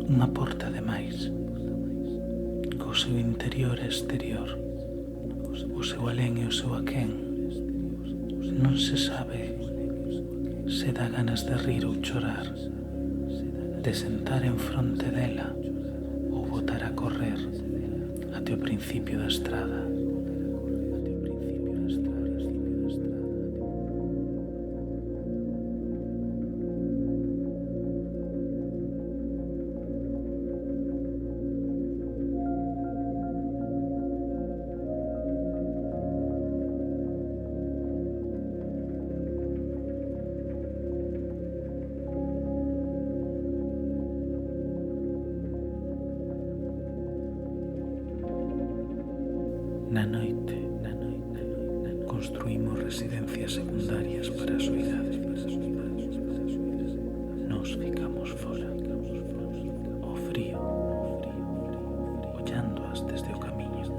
unha porta de máis, co seu interior e exterior, o seu alén e o seu aquén. Non se sabe se dá ganas de rir ou chorar, de sentar en fronte dela ou botar a correr até o principio da estrada. Na noite, construímos residencias secundarias para a soidade. Nos ficamos fora, ao frío, ollándoas desde o camiño.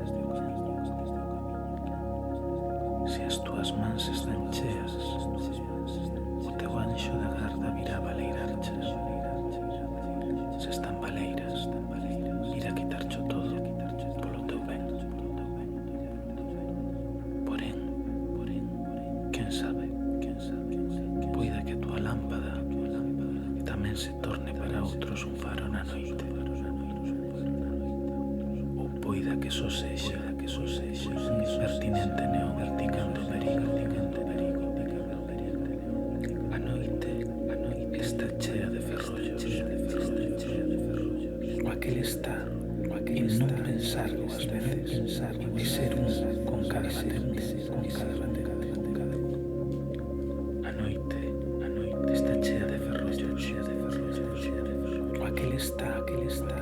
Se as túas mans están cheas, o teu anxo da garda virá baleirarchas. Se están baleiras, irá quitarcho todo polo teu ben. Quen sabe, poida que a túa lámpada tamén se torne para outros un faro na noite, ou poida que só sexa un impertinente neón indicando perigo. A noite está chea de ferrollos, o aquel está en non pensar dúas veces e ser un con cada batente. A noite está chea de ferrollos, o aquel está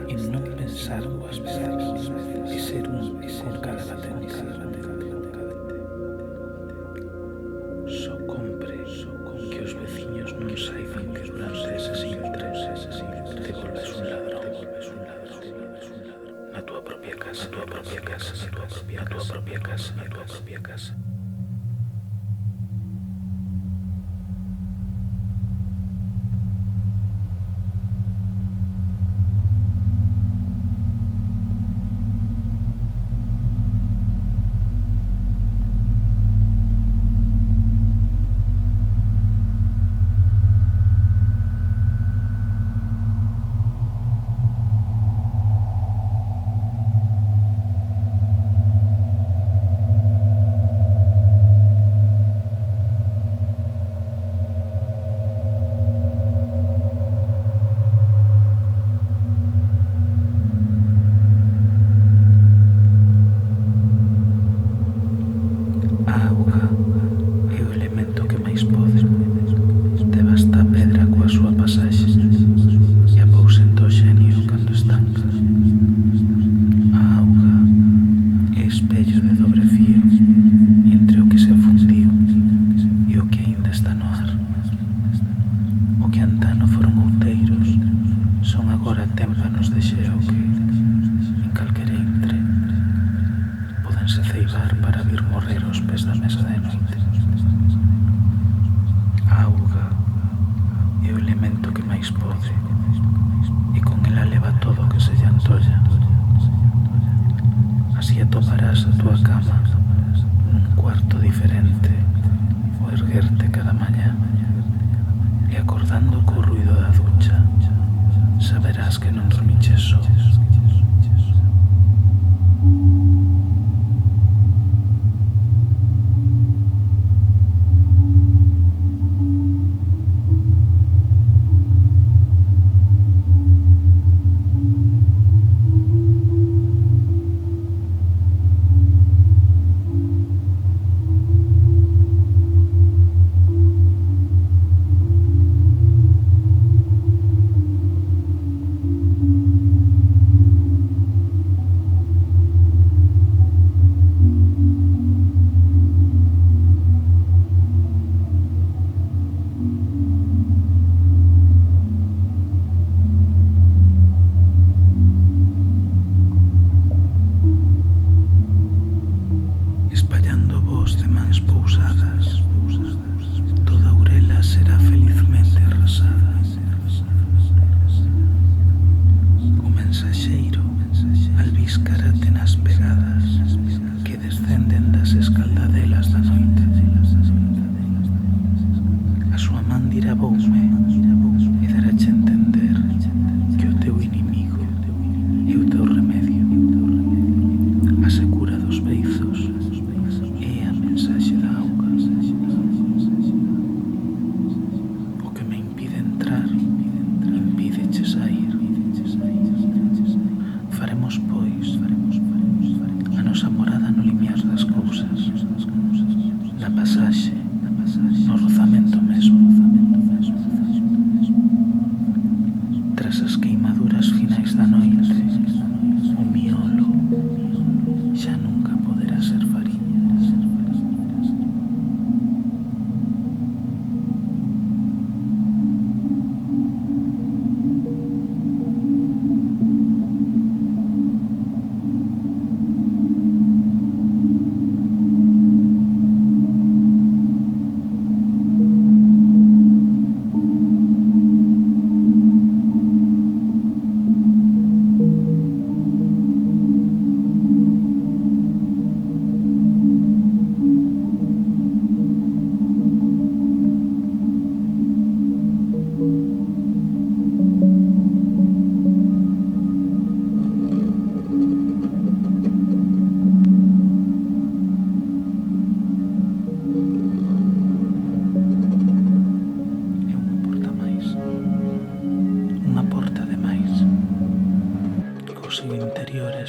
en non pensar dúas veces e ser un con cada batente. Só compre que os veciños non saiban que durante eses intres te volves un ladrón. Na túa propia casa.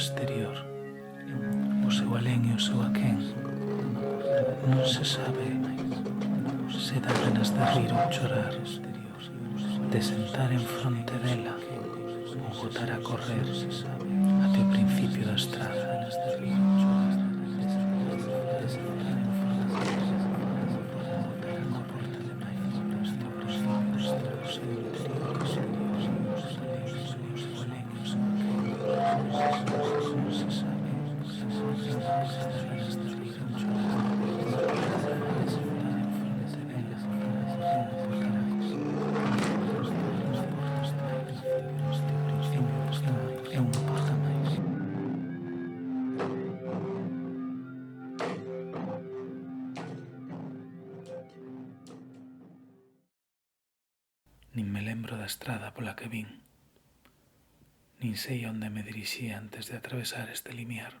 exterior, o seu alén e o seu aquén. Non se sabe se dá ganas de rir ou chorar, de sentar en fronte dela ou botar a correr até o principio da estrada. É unha porta máis. Nin me lembro da estrada pola que vin, nin sei onde me dirixía antes de atravesar este limiar.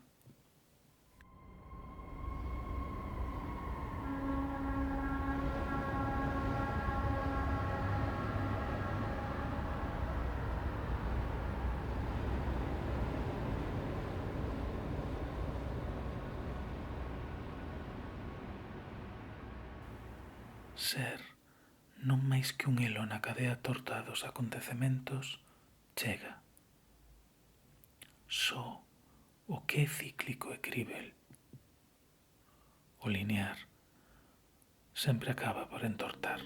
Ser non máis que un elo na cadea torta dos acontecementos chega. Só o que é cíclico e críbel. O linear sempre acaba por entortar.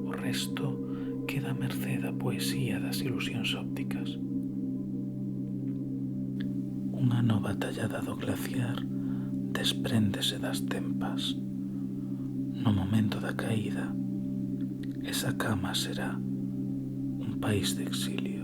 O resto queda a mercé da poesía das ilusións ópticas. Unha nova tallada do glaciar despréndese das tempas. No momento da caída, esa cama será un país de exilio.